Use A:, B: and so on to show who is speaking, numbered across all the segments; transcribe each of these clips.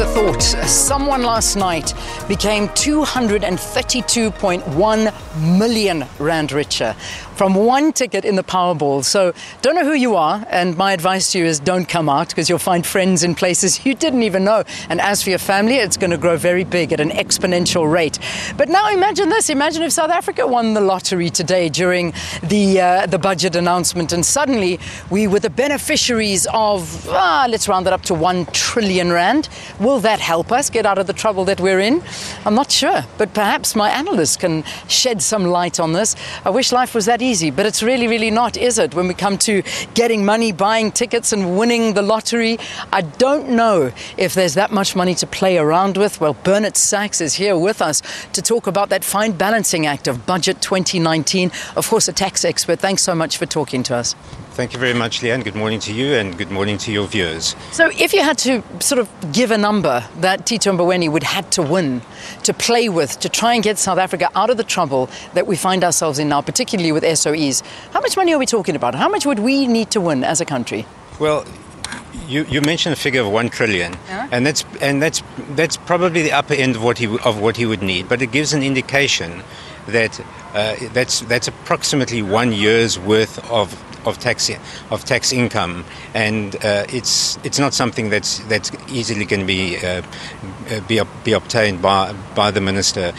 A: a thought. Someone last night became 232.1 million rand richer from one ticket in the Powerball. So don't know who you are, and my advice to you is don't come out, because you'll find friends in places you didn't even know. And as for your family, it's going to grow very big at an exponential rate. But now imagine this. Imagine if South Africa won the lottery today during the budget announcement, and suddenly we were the beneficiaries of, let's round it up to 1 trillion rand. Will that help us get out of the trouble that we're in? I'm not sure, but perhaps my analysts can shed some light on this. I wish life was that easy, but it's really, really not, is it? When we come to getting money, buying tickets and winning the lottery, I don't know if there's that much money to play around with. Well, Bernard Sachs is here with us to talk about that fine balancing act of Budget 2019. Of course, a tax expert. Thanks so much for talking to us.
B: Thank you very much, Leanne. Good morning to you and good morning to your viewers.
A: So if you had to sort of give a number that Tito Mboweni would have to win, to play with, to try and get South Africa out of the trouble that we find ourselves in now, particularly with SOEs, how much money are we talking about? How much would we need to win as a country?
B: Well, you mentioned a figure of 1 trillion,
A: yeah.
B: and that's probably the upper end of what he would need, but it gives an indication that that's approximately 1 year's worth of tax income, and it's not something that's easily going to be obtained by the minister.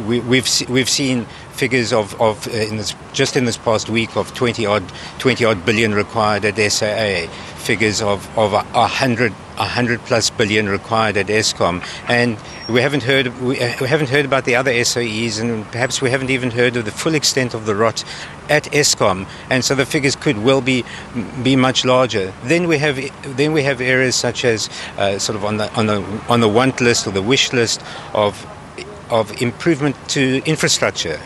B: We've seen figures of just in this past week of 20 odd billion required at SAA, figures of 100 plus billion required at Eskom, and we haven't heard about the other SOEs, and perhaps we haven't even heard of the full extent of the rot at Eskom, and so the figures could well be much larger. Then we have areas such as sort of on the want list or the wish list of improvement to infrastructure.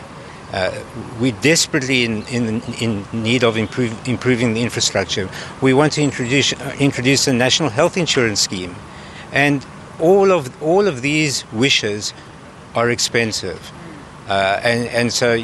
B: We're desperately in need of improving the infrastructure. We want to introduce a national health insurance scheme, and all of these wishes are expensive, and so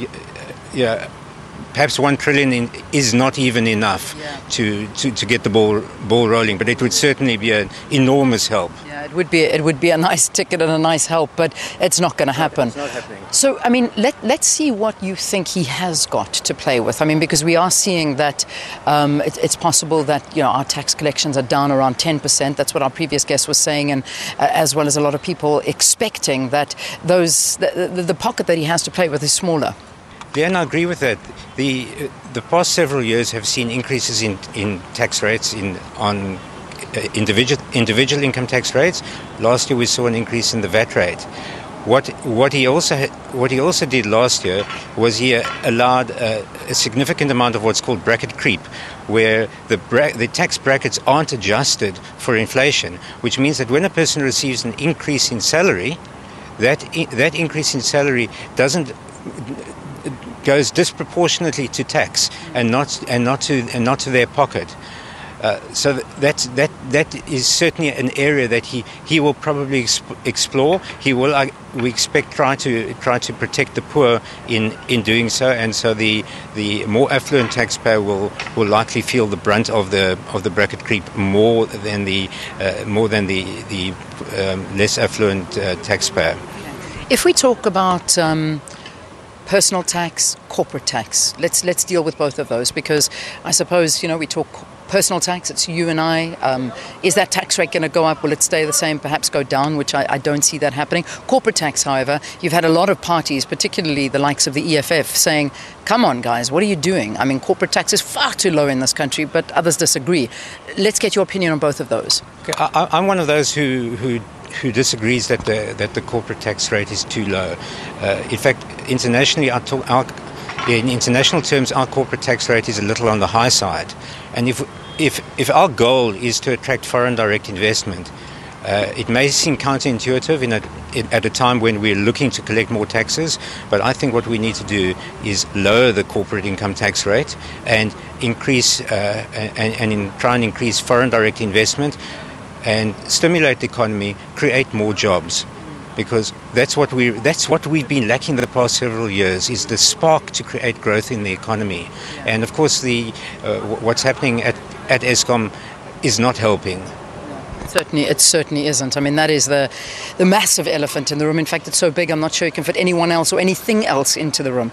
B: perhaps 1 trillion is not even enough to get the ball rolling, but it would certainly be an enormous help.
A: Yeah, it would be a nice ticket and a nice help, but it's not going to happen.
B: It's not happening.
A: So, I mean, let's see what you think he has got to play with. I mean, because we are seeing that it's possible that our tax collections are down around 10%. That's what our previous guest was saying, and as well as a lot of people expecting that the pocket that he has to play with is smaller.
B: Yeah, and I agree with that. The past several years have seen increases in tax rates on individual income tax rates. Last year we saw an increase in the VAT rate. What he also did last year was he allowed a significant amount of what's called bracket creep, where the tax brackets aren't adjusted for inflation, which means that when a person receives an increase in salary, that increase in salary goes disproportionately to tax and not to their pocket. So that is certainly an area that he will probably explore. He will, we expect, try to protect the poor in doing so, and so the more affluent taxpayer will likely feel the brunt of the bracket creep more than the less affluent taxpayer.
A: If we talk about personal tax, corporate tax, let's deal with both of those, because I suppose we talk personal tax, it's you and I. Is that tax rate going to go up? Will it stay the same, perhaps go down, which I don't see that happening. Corporate tax, however, you've had a lot of parties, particularly the likes of the EFF, saying, come on guys, what are you doing? I mean, corporate tax is far too low in this country, but others disagree. Let's get your opinion on both of those.
B: Okay, I'm one of those who disagrees that the corporate tax rate is too low. In fact, internationally, in international terms, our corporate tax rate is a little on the high side. And if our goal is to attract foreign direct investment, it may seem counterintuitive at a time when we're looking to collect more taxes, but I think what we need to do is lower the corporate income tax rate and try and increase foreign direct investment and stimulate the economy, create more jobs, because that's what we've been lacking the past several years, is the spark to create growth in the economy. And of course, what's happening at Eskom is not helping.
A: It certainly isn't. I mean, that is the massive elephant in the room. In fact, it's so big, I'm not sure you can fit anyone else or anything else into the room.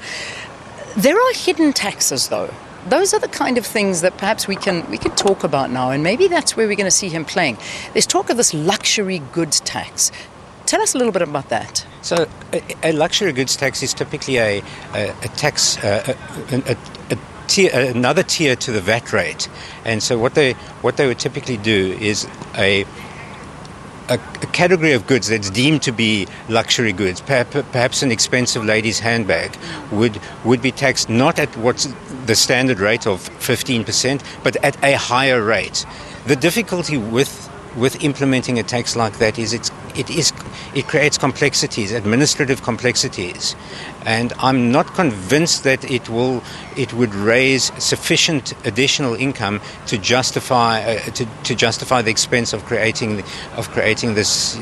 A: There are hidden taxes, though. Those are the kind of things that perhaps we can talk about now, and maybe that's where we're going to see him playing. There's talk of this luxury goods tax. Tell us a little bit about that.
B: So, a luxury goods tax is typically a tax, another tier to the VAT rate. And so, what they would typically do is a category of goods that's deemed to be luxury goods, perhaps an expensive lady's handbag, would be taxed not at what's the standard rate of 15%, but at a higher rate. The difficulty with implementing a tax like that is it creates complexities, administrative complexities, and I'm not convinced that it would raise sufficient additional income to justify the expense of creating this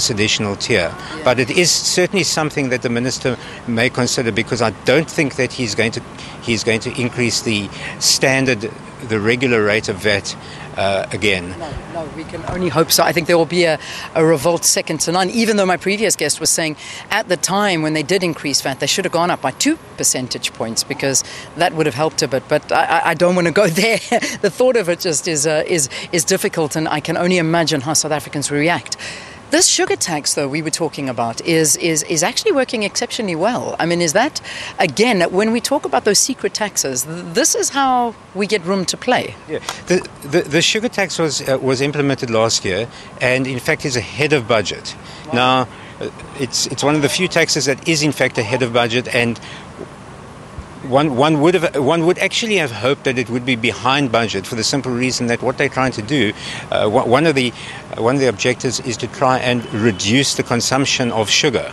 B: additional tier. Yeah. But it is certainly something that the minister may consider, because I don't think that he's going to increase the regular rate of VAT again.
A: No, we can only hope so. I think there will be a revolt second to none, even though my previous guest was saying at the time when they did increase VAT, they should have gone up by 2 percentage points, because that would have helped a bit. But I don't want to go there. The thought of it just is difficult, and I can only imagine how South Africans react. This sugar tax, though, we were talking about is actually working exceptionally well. I mean, is that, again, when we talk about those secret taxes, this is how we get room to play?
B: Yeah. The sugar tax was implemented last year, and in fact is ahead of budget. Wow. Now, it's one of the few taxes that is in fact ahead of budget, and one would actually have hoped that it would be behind budget, for the simple reason that what they're trying to do, one of the objectives is to try and reduce the consumption of sugar,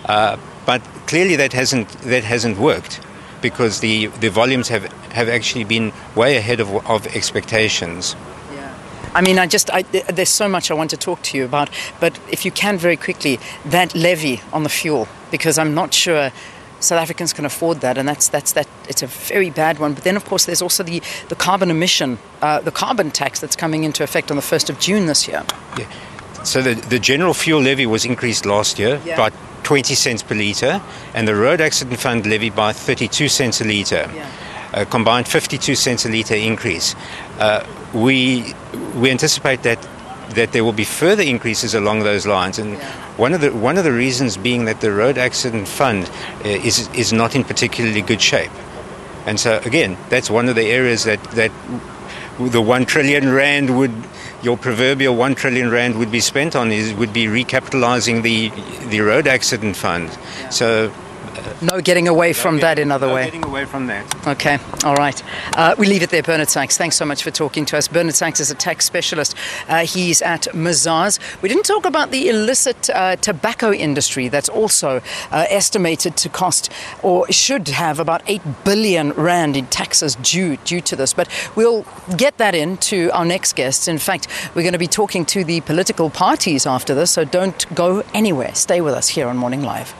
B: but clearly that hasn't worked, because the volumes have actually been way ahead of expectations.
A: I mean, there's so much I want to talk to you about, but if you can very quickly, that levy on the fuel, because I'm not sure South Africans can afford that, and that's it's a very bad one. But then, of course, there's also the carbon emission, the carbon tax that's coming into effect on the 1st of June this year.
B: Yeah. So the general fuel levy was increased last year by 20 cents per litre, and the road accident fund levy by 32 cents a litre. Yeah. Combined 52 cents a litre increase. We anticipate that there will be further increases along those lines, and one of the reasons being that the road accident fund is not in particularly good shape, and so again, that's one of the areas that the 1 trillion rand your proverbial 1 trillion rand would be spent on, would be recapitalizing the road accident fund. So.
A: No getting away from that, in other way.
B: No getting away from that.
A: Okay, all right. We leave it there. Bernard Sachs, thanks so much for talking to us. Bernard Sachs is a tax specialist. He's at Mazars. We didn't talk about the illicit tobacco industry that's also estimated to cost, or should have, about 8 billion rand in taxes due to this. But we'll get that into our next guests. In fact, we're going to be talking to the political parties after this, so don't go anywhere. Stay with us here on Morning Live.